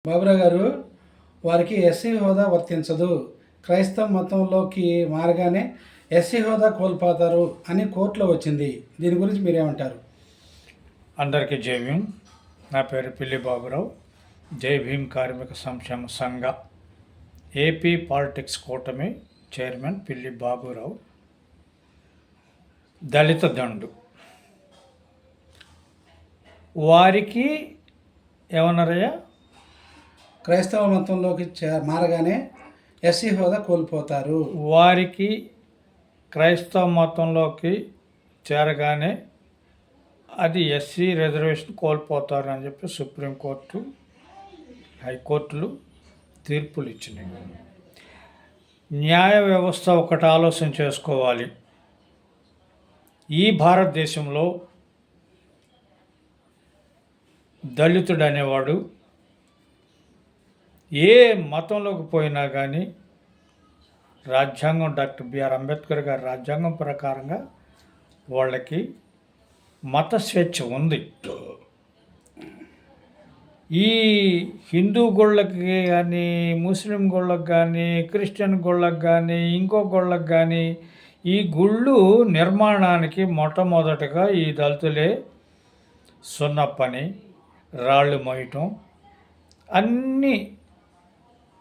బాబురావు గారు, వారికి ఎస్సీ హోదా వర్తించదు, క్రైస్తవ మతంలోకి మారగానే ఎస్సీ హోదా కోల్పోతారు అని కోర్టులో వచ్చింది. దీని గురించి మీరేమంటారు? అందరికీ జై భీమ్. నా పేరు పిల్లి బాబురావు. జై భీమ్ కార్మిక సంక్షేమ సంఘ ఏపీ పాలిటిక్స్ కూటమి చైర్మన్ పిల్లి బాబురావు. దళిత దండు వారికి ఏమన్నారయ్యా? క్రైస్తవ మతంలోకి మారగానే ఎస్సీ హోదా కోల్పోతారు. వారికి క్రైస్తవ మతంలోకి చేరగానే అది ఎస్సీ రిజర్వేషన్ కోల్పోతారు అని చెప్పి సుప్రీంకోర్టు, హైకోర్టులు తీర్పులు ఇచ్చినాయి. న్యాయ వ్యవస్థ ఒకటి ఆలోచన చేసుకోవాలి. ఈ భారతదేశంలో దళితుడు అనేవాడు ఏ మతంలోకి పోయినా కానీ రాజ్యాంగం, డాక్టర్ బిఆర్ అంబేద్కర్ గారి రాజ్యాంగం ప్రకారంగా వాళ్ళకి మత స్వేచ్ఛ ఉంది. ఈ హిందూ గోళ్ళకి కానీ, ముస్లిం గోళ్ళకి కానీ, క్రిస్టియన్ గోళ్ళకి కానీ, ఇంకో గోళ్ళకి కానీ ఈ గుళ్ళు నిర్మాణానికి మొట్టమొదటగా ఈ దళితులే సున్నప్పని, రాళ్ళు మోయటం, అన్నీ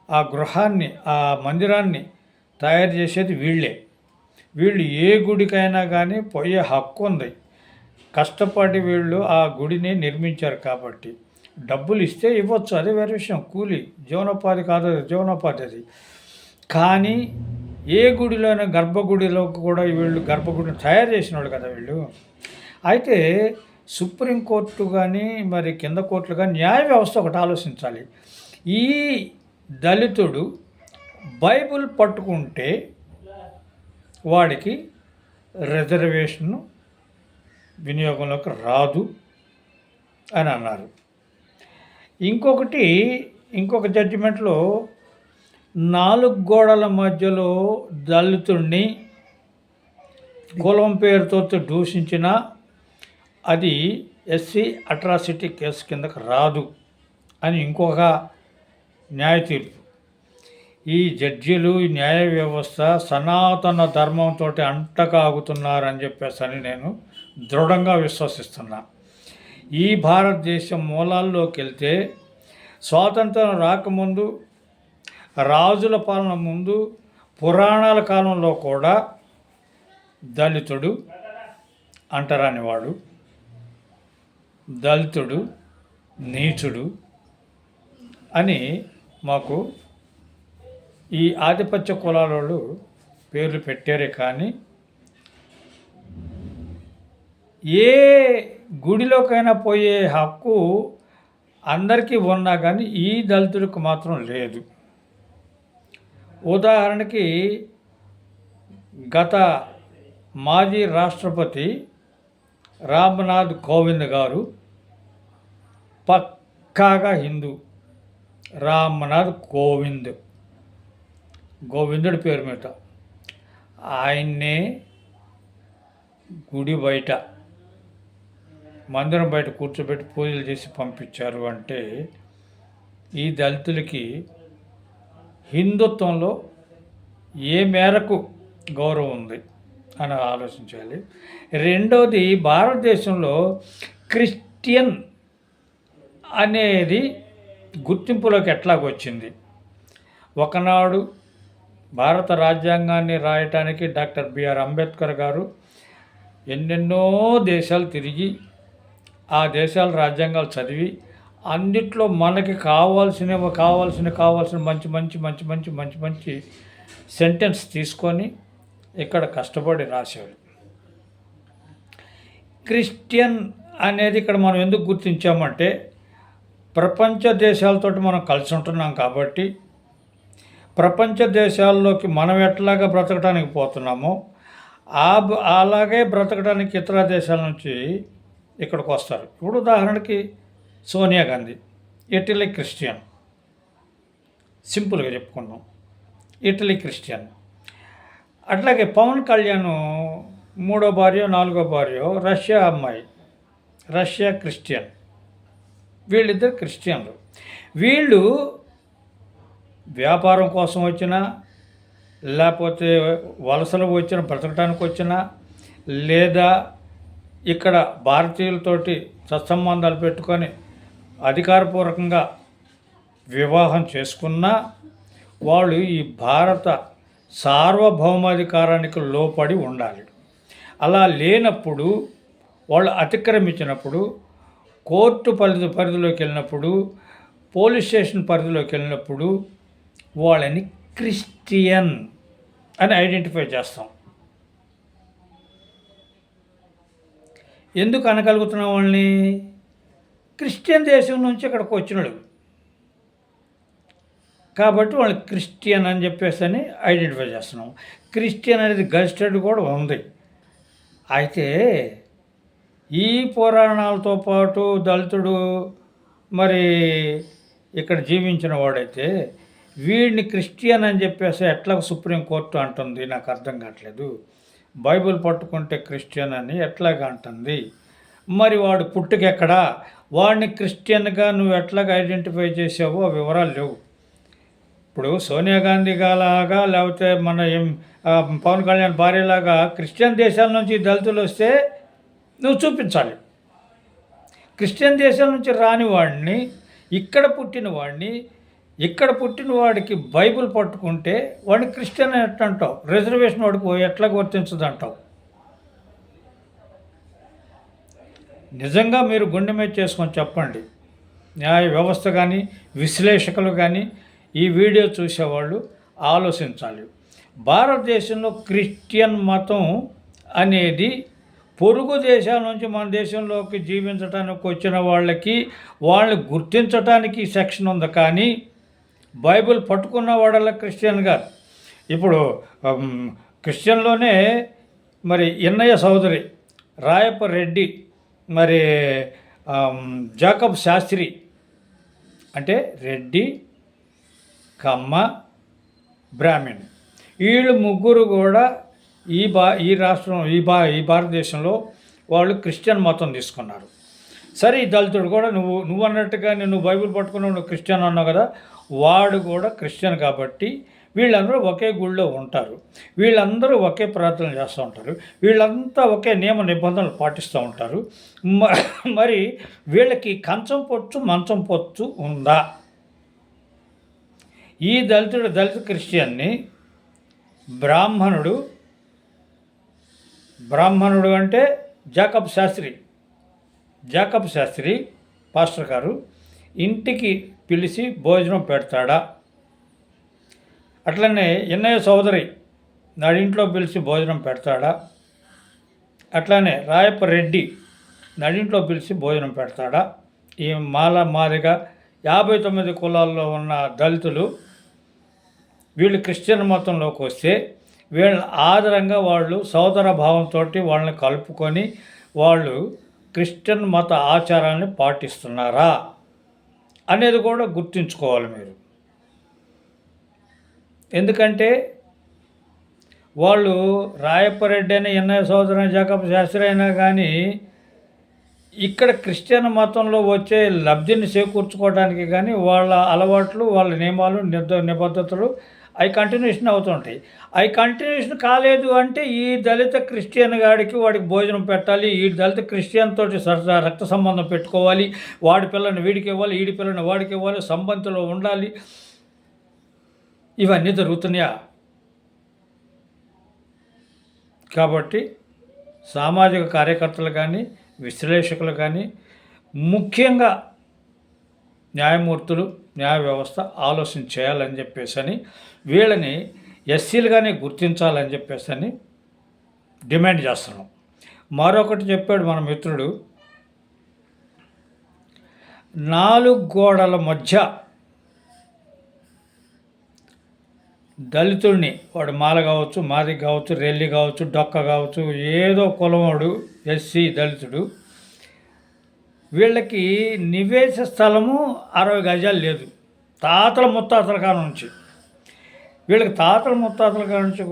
ఆ గృహాన్ని, ఆ మందిరాన్ని తయారు చేసేది వీళ్ళే. వీళ్ళు ఏ గుడికైనా కానీ పోయే హక్కు ఉంది. కష్టపడి వీళ్ళు ఆ గుడిని నిర్మించారు కాబట్టి డబ్బులు ఇస్తే ఇవ్వచ్చు, అదే వేరే విషయం. కూలి, జీవనోపాధి కాదు, జీవనోపాధి అది. కానీ ఏ గుడిలోనైనా గర్భగుడిలోకి కూడా వీళ్ళు గర్భగుడిని తయారు చేసిన వాళ్ళు కదా వీళ్ళు. అయితే సుప్రీంకోర్టు కానీ మరి కింద కోర్టులు కానీ న్యాయ వ్యవస్థ ఒకటి ఆలోచించాలి. ఈ దళితుడు బైబిల్ పట్టుకుంటే వాడికి రిజర్వేషన్ వినియోగంలోకి రాదు అని అన్నారు. ఇంకొక జడ్జిమెంట్లో 4 గోడల మధ్యలో దళితుడిని కులం పేరుతో దూషించిన అది ఎస్సీ అట్రాసిటీ కేసు కిందకు రాదు అని ఇంకొక న్యాయ తీర్పు. ఈ జడ్జీలు, ఈ న్యాయ వ్యవస్థ సనాతన ధర్మంతో అంటకాగుతున్నారని చెప్పేసి నేను దృఢంగా విశ్వసిస్తున్నా. ఈ భారతదేశం మూలాల్లోకి వెళ్తే స్వాతంత్రం రాకముందు, రాజుల పాలన ముందు, పురాణాల కాలంలో కూడా దళితుడు అంటరానివాడు, దళితుడు నీచుడు అని మాకు ఈ ఆధిపత్య కులాల వాళ్ళు పేర్లు పెట్టారే. కానీ ఏ గుడిలోకైనా పోయే హక్కు అందరికీ ఉన్నా కానీ ఈ దళితులకు మాత్రం లేదు. ఉదాహరణకి గత మాజీ రాష్ట్రపతి రామ్నాథ్ కోవింద్ గారు పక్కాగా హిందూ. రామ్నాథ్ కోవింద్, గోవిందుడి పేరు మీద ఆయన్నే గుడి బయట, మందిరం బయట కూర్చోబెట్టి పూజలు చేసి పంపించారు. అంటే ఈ దళితులకి హిందుత్వంలో ఏ మేరకు గౌరవం ఉంది అని ఆలోచించాలి. రెండవది, భారతదేశంలో క్రిస్టియన్ అనేది గుర్తింపులోకి ఎట్లాగొచ్చింది? ఒకనాడు భారత రాజ్యాంగాన్ని రాయటానికి డాక్టర్ బిఆర్ అంబేద్కర్ గారు ఎన్నెన్నో దేశాలు తిరిగి ఆ దేశాల రాజ్యాంగాలు చదివి అన్నిట్లో మనకి కావాల్సిన మంచి మంచి మంచి మంచి మంచి మంచి సెంటెన్స్ తీసుకొని ఇక్కడ కష్టపడి రాసేవాళ్ళు. క్రిస్టియన్ అనేది ఇక్కడ మనం ఎందుకు గుర్తించామంటే ప్రపంచ దేశాలతో మనం కలిసి ఉంటున్నాం కాబట్టి, ప్రపంచ దేశాల్లోకి మనం ఎట్లాగా బ్రతకడానికి పోతున్నామో అలాగే బ్రతకడానికి ఇతర దేశాల నుంచి ఇక్కడికి వస్తారు. ఇప్పుడు ఉదాహరణకి సోనియా గాంధీ ఇటలీ క్రిస్టియన్, సింపుల్గా చెప్పుకున్నాం, ఇటలీ క్రిస్టియన్. అట్లాగే పవన్ కళ్యాణ్ 3వ భార్య 4వ భార్య రష్యా అమ్మాయి, రష్యా క్రిస్టియన్. వీళ్ళిద్దరు క్రిస్టియన్లు. వీళ్ళు వ్యాపారం కోసం వచ్చినా, లేకపోతే వలసలు వచ్చిన బ్రతకడానికి వచ్చినా, లేదా ఇక్కడ భారతీయులతోటి సత్సంబంధాలు పెట్టుకొని అధికారపూర్వకంగా వివాహం చేసుకున్నా వాళ్ళు ఈ భారత సార్వభౌమాధికారానికి లోపడి ఉండాలి. అలా లేనప్పుడు, వాళ్ళు అతిక్రమించినప్పుడు, కోర్టు పరిధిలోకి వెళ్ళినప్పుడు, పోలీస్ స్టేషన్ పరిధిలోకి వెళ్ళినప్పుడు వాళ్ళని క్రిస్టియన్ అని ఐడెంటిఫై చేస్తాం. ఎందుకు అనగలుగుతున్నాం వాళ్ళని? క్రిస్టియన్ దేశం నుంచి ఇక్కడికి వచ్చినాడు కాబట్టి వాళ్ళు క్రిస్టియన్ అని చెప్పేసి అని ఐడెంటిఫై చేస్తున్నాం. క్రిస్టియన్ అనేది గజిటెడ్ కూడా ఉంది. అయితే ఈ పురాణాలతో పాటు దళితుడు మరి ఇక్కడ జీవించిన వాడైతే వీడిని క్రిస్టియన్ అని చెప్పేసి ఎట్లా సుప్రీంకోర్టు అంటుంది? నాకు అర్థం కావట్లేదు. బైబిల్ పట్టుకుంటే క్రిస్టియన్ అని ఎట్లాగా అంటుంది? మరి వాడు పుట్టుకెక్కడా? వాడిని క్రిస్టియన్గా నువ్వు ఎట్లాగా ఐడెంటిఫై చేసావో ఆ వివరాలు లేవు. ఇప్పుడు సోనియా గాంధీ లాగా, లేకపోతే మన పవన్ కళ్యాణ్ భార్యలాగా క్రిస్టియన్ దేశాల నుంచి దళితులు వస్తే నువ్వు చూపించాలి. క్రిస్టియన్ దేశాల నుంచి రాని వాడిని, ఇక్కడ పుట్టిన వాడికి బైబిల్ పట్టుకుంటే వాడిని క్రిస్టియన్ ఎట్లా అంటావు? రిజర్వేషన్ వాడికి ఎట్లా వర్తించదు అంటావు? నిజంగా మీరు గుండె మీద చేసుకొని చెప్పండి. న్యాయ వ్యవస్థ కానీ, విశ్లేషకులు కానీ, ఈ వీడియో చూసేవాళ్ళు ఆలోచించాలి. భారతదేశంలో క్రిస్టియన్ మతం అనేది పొరుగు దేశాల నుంచి మన దేశంలోకి జీవించడానికి వచ్చిన వాళ్ళని గుర్తించడానికి సెక్షన్ ఉంది. కానీ బైబిల్ పట్టుకున్న వాళ్ళ క్రిస్టియన్ గారు. ఇప్పుడు క్రిస్టియన్లోనే మరి ఎన్నయ్య చౌదరి, రాయప్ప రెడ్డి, మరి జాకబ్ శాస్త్రి, అంటే రెడ్డి, కమ్మ, బ్రాహ్మణ్, వీళ్ళు ముగ్గురు కూడా ఈ రాష్ట్రం ఈ భారతదేశంలో వాళ్ళు క్రిస్టియన్ మతం తీసుకున్నారు. సరే, ఈ దళితుడు కూడా నువ్వు అన్నట్టుగా నేను బైబిల్ పట్టుకున్నావు, నువ్వు క్రిస్టియన్ అన్నావు కదా, వాడు కూడా క్రిస్టియన్. కాబట్టి వీళ్ళందరూ ఒకే గుళ్ళో ఉంటారు, వీళ్ళందరూ ఒకే ప్రార్థనలు చేస్తూ ఉంటారు, వీళ్ళంతా ఒకే నియమ నిబంధనలు పాటిస్తూ ఉంటారు. మరి వీళ్ళకి కంచం పొచ్చు మంచం పొచ్చు ఉందా? ఈ దళిత క్రిస్టియన్ని బ్రాహ్మణుడు అంటే జాకబ్ శాస్త్రి పాస్టర్ గారు ఇంటికి పిలిచి భోజనం పెడతాడా? అట్లనే ఎన్నయ్య చౌదరి నడింట్లో పిలిచి భోజనం పెడతాడా? అట్లానే రాయప్ప రెడ్డి నడింట్లో పిలిచి భోజనం పెడతాడా? ఈ మాదిగా 59 కులాల్లో ఉన్న దళితులు వీళ్ళు క్రిస్టియన్ మతంలోకి వస్తే వీళ్ళని ఆదరంగా వాళ్ళు సోదర భావంతో వాళ్ళని కలుపుకొని వాళ్ళు క్రిస్టియన్ మత ఆచారాన్ని పాటిస్తున్నారా అనేది కూడా గుర్తుంచుకోవాలి మీరు. ఎందుకంటే వాళ్ళు రాయప్పరెడ్డి అయినా, ఎన్నయ్య సోదరు అయినా, జాకబ్ శాస్త్రి అయినా కానీ ఇక్కడ క్రిస్టియన్ మతంలో వచ్చే లబ్ధిని చేకూర్చుకోవడానికి కానీ వాళ్ళ అలవాట్లు, వాళ్ళ నియమాలు, నిబద్ధతలు అవి కంటిన్యూషన్ అవుతుంటాయి. అవి కంటిన్యూషన్ కాలేదు అంటే ఈ దళిత క్రిస్టియన్ వాడికి భోజనం పెట్టాలి, ఈ దళిత క్రిస్టియన్ తోటి రక్త సంబంధం పెట్టుకోవాలి, వాడి పిల్లని వీడికి ఇవ్వాలి, వీడి పిల్లని వాడికి ఇవ్వాలి, సంబంధంలో ఉండాలి. ఇవన్నీ జరుగుతున్నాయా? కాబట్టి సామాజిక కార్యకర్తలు కానీ, విశ్లేషకులు కానీ, ముఖ్యంగా న్యాయమూర్తులు, న్యాయ వ్యవస్థ ఆలోచన చేయాలని చెప్పేసి వీళ్ళని ఎస్సీలుగానే గుర్తించాలని చెప్పేసి డిమాండ్ చేస్తున్నాం. మరొకటి చెప్పాడు మన మిత్రుడు, 4 గోడల మధ్య దళితుడిని, వాడు మాల కావచ్చు, మాది కావచ్చు, రెల్లి కావచ్చు, డొక్క కావచ్చు, ఏదో కులవాడు ఎస్సీ దళితుడు, వీళ్ళకి నివేశ స్థలము 60 గజాలు లేదు. తాతల ముత్తాతల కాడ నుంచి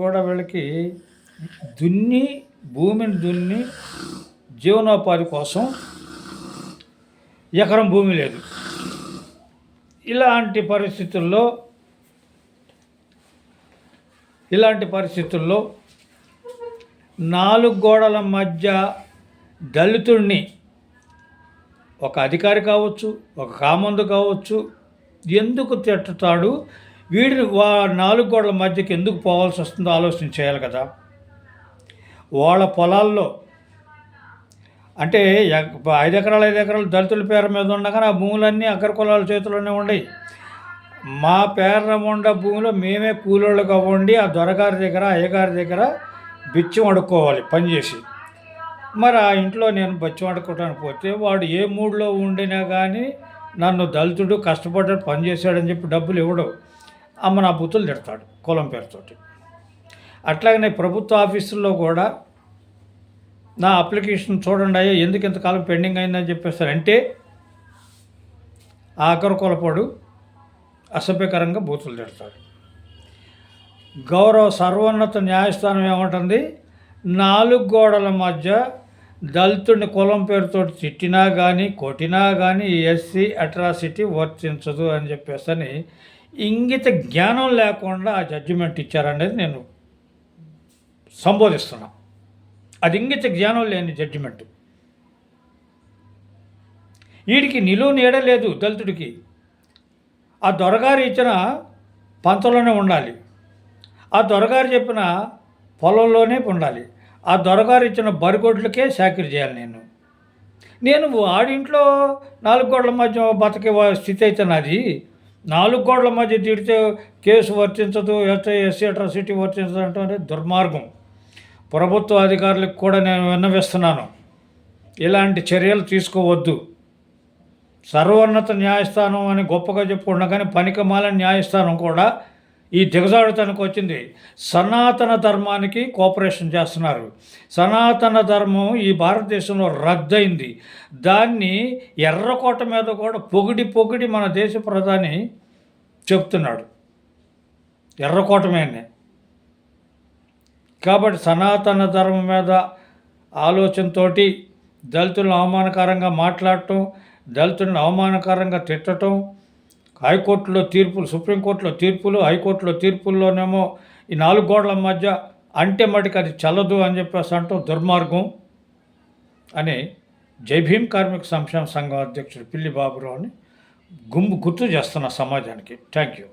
కూడా వీళ్ళకి భూమిని దున్ని జీవనోపాధి కోసం ఎకరం భూమి లేదు. ఇలాంటి పరిస్థితుల్లో 4 గోడల మధ్య దళితుడిని ఒక అధికారి కావచ్చు, ఒక కామందు కావచ్చు, ఎందుకు తిట్టుతాడు? వీడిని 4 గోడల మధ్యకి ఎందుకు పోవాల్సి వస్తుందో ఆలోచన చేయాలి కదా. వాళ్ళ పొలాల్లో అంటే 5 ఎకరాలు 5 ఎకరాలు దళితుల పేరు మీద ఉండగానే ఆ భూములన్నీ అగ్ర కులాల చేతిలోనే ఉన్నాయి. మా పేరున ఉండ భూమిలో మేమే కూలోళ్ళుగా ఉండి ఆ దొరగారి దగ్గర అయ్యగారి దగ్గర బిచ్చం అడుక్కోవాలి పనిచేసి. మరి ఆ ఇంట్లో నేను బిచ్చం అడుక్కోవడానికి పోతే వాడు ఏ మూడ్లో ఉండినా కానీ నన్ను దళితుడు కష్టపడ్డాడు పనిచేశాడని చెప్పి డబ్బులు ఇవ్వడు. అమ్మ నా బుద్ధులు తిడతాడు కులం పేరుతోటి. అట్లాగనే ప్రభుత్వ ఆఫీసుల్లో కూడా నా అప్లికేషన్ చూడండి అయ్యా ఎందుకు ఇంతకాలం పెండింగ్ అయిందని చెప్పేస్తారంటే ఆ అగ్ర కులపోడు అసభ్యకరంగా బూతులు తిడతాడు. గౌరవ సర్వోన్నత న్యాయస్థానం ఏమంటుంది? 4 గోడల మధ్య దళితుడిని కులం పేరుతో తిట్టినా కానీ కొట్టినా కానీ ఎస్సీ అట్రాసిటీ వర్తించదు అని చెప్పేసి ఇంగిత జ్ఞానం లేకుండా ఆ జడ్జిమెంట్ ఇచ్చారనేది నేను సంబోధిస్తున్నా. అది ఇంగిత జ్ఞానం లేని జడ్జిమెంట్. వీడికి నిలువ నీడలేదు దళితుడికి. ఆ దొరగారు ఇచ్చిన పంతంలోనే ఉండాలి, ఆ దొరగారు చెప్పిన పొలంలోనే ఉండాలి, ఆ దొరగారు ఇచ్చిన బరిగొడ్లకే చాకరీ చేయాలి. నేను ఆడింట్లో 4 గోడల మధ్య బతికే స్థితి అయితే నాది. 4 గోడల మధ్య తిడితే కేసు వర్తించదు, ఎస్సీ అట్రాసిటీ వర్తించదు అంటే దుర్మార్గం. ప్రభుత్వ అధికారులకు కూడా నేను విన్నవిస్తున్నాను, ఇలాంటి చర్యలు తీసుకోవద్దు. సర్వోన్నత న్యాయస్థానం అని గొప్పగా చెప్పుకున్నా కానీ పనికిమాలిన న్యాయస్థానం కూడా ఈ దిగజాడుతానికి వచ్చింది. సనాతన ధర్మానికి కోఆపరేషన్ చేస్తున్నారు. సనాతన ధర్మం ఈ భారతదేశంలో రద్దయింది. దాన్ని ఎర్రకోట మీద కూడా పొగిడి మన దేశ ప్రధాని చెప్తున్నాడు, ఎర్రకోట మీదనే. కాబట్టి సనాతన ధర్మం మీద ఆలోచనతోటి దళితులను అవమానకరంగా మాట్లాడటం, దళితులను అవమానకరంగా తిట్టడం, హైకోర్టులో తీర్పులు, సుప్రీంకోర్టులో తీర్పులు, హైకోర్టులో తీర్పుల్లోనేమో ఈ 4 గోడల మధ్య అంటే మటుకు అది చల్లదు అని చెప్పేసి అంటాం దుర్మార్గం అని జై భీమ్ కార్మిక సంక్షేమ సంఘం అధ్యక్షుడు పిల్లి బాబురావుని గుర్తు చేస్తున్న సమాజానికి. Thank you.